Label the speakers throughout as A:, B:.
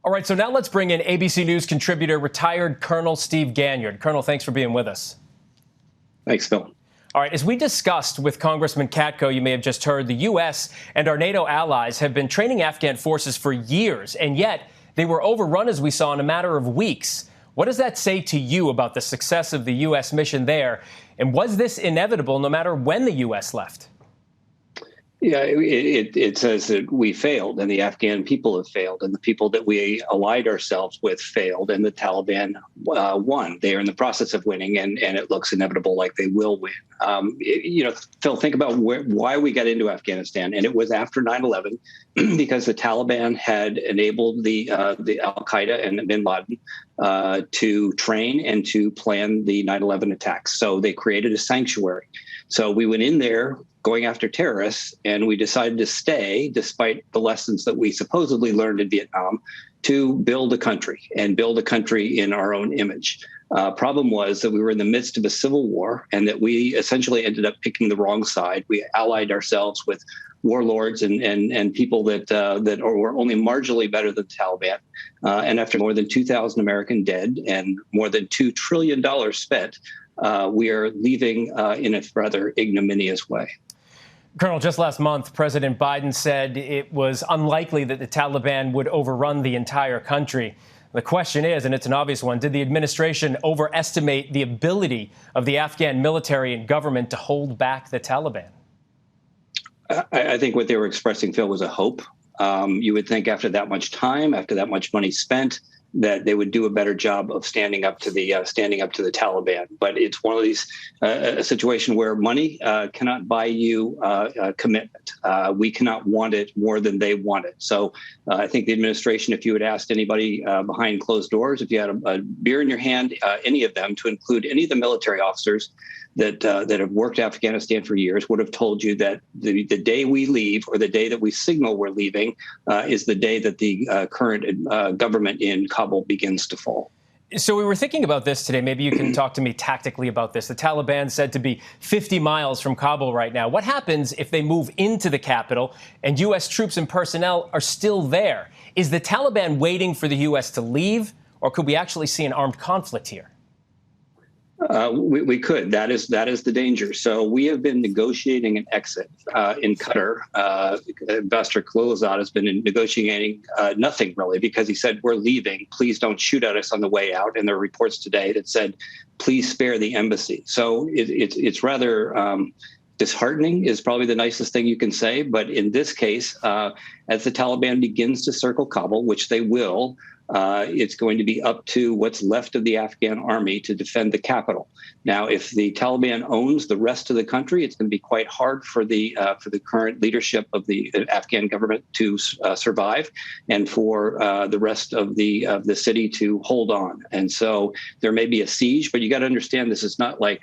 A: All right, so now let's bring in ABC News contributor, retired Colonel Steve Ganyard. Colonel, thanks for being with us.
B: Thanks, Phil.
A: All right, as we discussed with Congressman Katko, you may have just heard, the U.S. and our NATO allies have been training Afghan forces for years, and yet they were overrun, as we saw, in a matter of weeks. What does that say to you about the success of the U.S. mission there? And was this inevitable no matter when the U.S. left?
B: Yeah, it says that we failed and the Afghan people have failed and the people that we allied ourselves with failed and the Taliban won. They are in the process of winning and it looks inevitable like they will win. Phil, think about why we got into Afghanistan. And it was after 9/11 because the Taliban had enabled the al-Qaeda and bin Laden to train and to plan the 9/11 attacks. So they created a sanctuary. So we went in there going after terrorists, and we decided to stay, despite the lessons that we supposedly learned in Vietnam, to build a country and build a country in our own image. Problem was that we were in the midst of a civil war and that we essentially ended up picking the wrong side. We allied ourselves with warlords and people that were only marginally better than the Taliban. And after more than 2,000 American dead and more than $2 trillion spent, we are leaving in a rather ignominious way.
A: Colonel, just last month, President Biden said it was unlikely that the Taliban would overrun the entire country. The question is, and it's an obvious one, did the administration overestimate the ability of the Afghan military and government to hold back the Taliban?
B: I think what they were expressing, Phil, was a hope. You would think after that much time, after that much money spent, that they would do a better job of standing up to the Taliban. But it's one of these a situation where money cannot buy you commitment. We cannot want it more than they want it. So I think the administration, if you had asked anybody behind closed doors, if you had a beer in your hand, any of them, to include any of the military officers that have worked Afghanistan for years, would have told you that the day we leave, or the day that we signal we're leaving, is the day that the current government in Kabul begins to fall.
A: So we were thinking about this today. Maybe you can talk to me tactically about this. The Taliban said to be 50 miles from Kabul right now. What happens if they move into the capital and U.S. troops and personnel are still there? Is the Taliban waiting for the U.S. to leave, or could we actually see an armed conflict here?
B: We could. That is the danger. So we have been negotiating an exit in Qatar. Ambassador Khalilzad has been negotiating nothing really, because he said, we're leaving. Please don't shoot at us on the way out. And there are reports today that said, please spare the embassy. So it's rather disheartening is probably the nicest thing you can say. But in this case, as the Taliban begins to circle Kabul, which they will, it's going to be up to what's left of the Afghan army to defend the capital. Now, if the Taliban owns the rest of the country, it's going to be quite hard for the current leadership of the Afghan government to survive, and for the rest of the city to hold on. And so there may be a siege, but you got to understand this is not like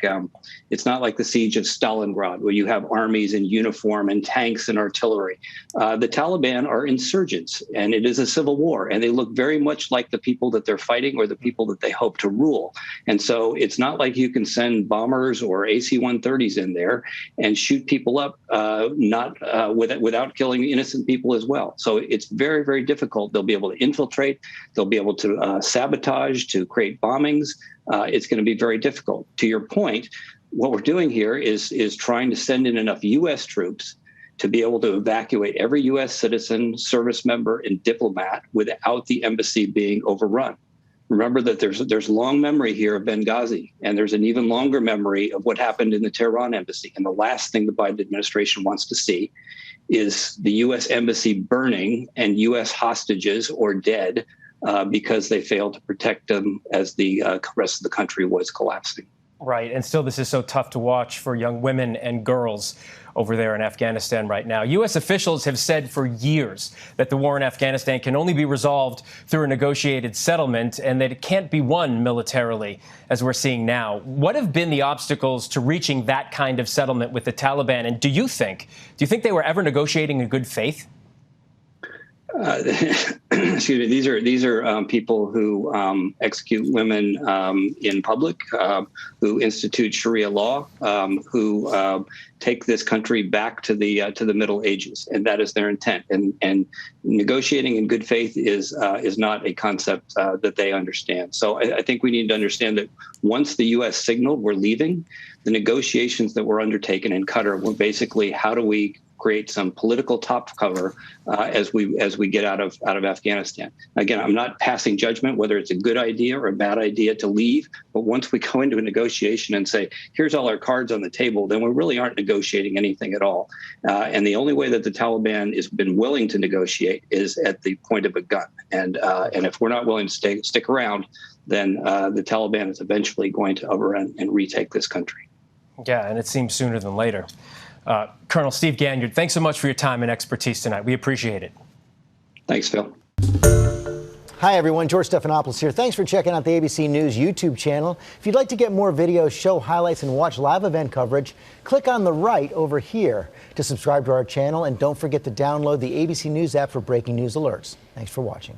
B: it's not like the siege of Stalingrad, where you have armies in uniform and tanks and artillery. The Taliban are insurgents, and it is a civil war, and they look very much like the people that they're fighting or the people that they hope to rule. And so it's not like you can send bombers or AC-130s in there and shoot people up, without killing innocent people as well. So it's very, very difficult. They'll be able to infiltrate. They'll be able to sabotage, to create bombings. It's going to be very difficult. To your point, what we're doing here is trying to send in enough U.S. troops to be able to evacuate every U.S. citizen, service member, and diplomat without the embassy being overrun. Remember that there's long memory here of Benghazi, and there's an even longer memory of what happened in the Tehran embassy. And the last thing the Biden administration wants to see is the U.S. embassy burning and U.S. hostages or dead because they failed to protect them as the rest of the country was collapsing.
A: Right. And still, this is so tough to watch for young women and girls over there in Afghanistan right now. U.S. officials have said for years that the war in Afghanistan can only be resolved through a negotiated settlement and that it can't be won militarily, as we're seeing now. What have been the obstacles to reaching that kind of settlement with the Taliban? And do you think they were ever negotiating in good faith?
B: Excuse me. These are people who execute women in public, who institute Sharia law, who take this country back to the Middle Ages, and that is their intent. And negotiating in good faith is not a concept that they understand. So I think we need to understand that once the U.S. signaled we're leaving, the negotiations that were undertaken in Qatar were basically how do we create some political top cover as we get out of Afghanistan. Again, I'm not passing judgment whether it's a good idea or a bad idea to leave, but once we go into a negotiation and say, here's all our cards on the table, then we really aren't negotiating anything at all. And the only way that the Taliban has been willing to negotiate is at the point of a gun. And if we're not willing to stick around, then the Taliban is eventually going to overrun and retake this country.
A: Yeah, and it seems sooner than later. Colonel Steve Ganyard, thanks so much for your time and expertise tonight. We appreciate it.
B: Thanks, Phil.
C: Hi, everyone. George Stephanopoulos here. Thanks for checking out the ABC News YouTube channel. If you'd like to get more videos, show highlights, and watch live event coverage, click on the right over here to subscribe to our channel. And don't forget to download the ABC News app for breaking news alerts. Thanks for watching.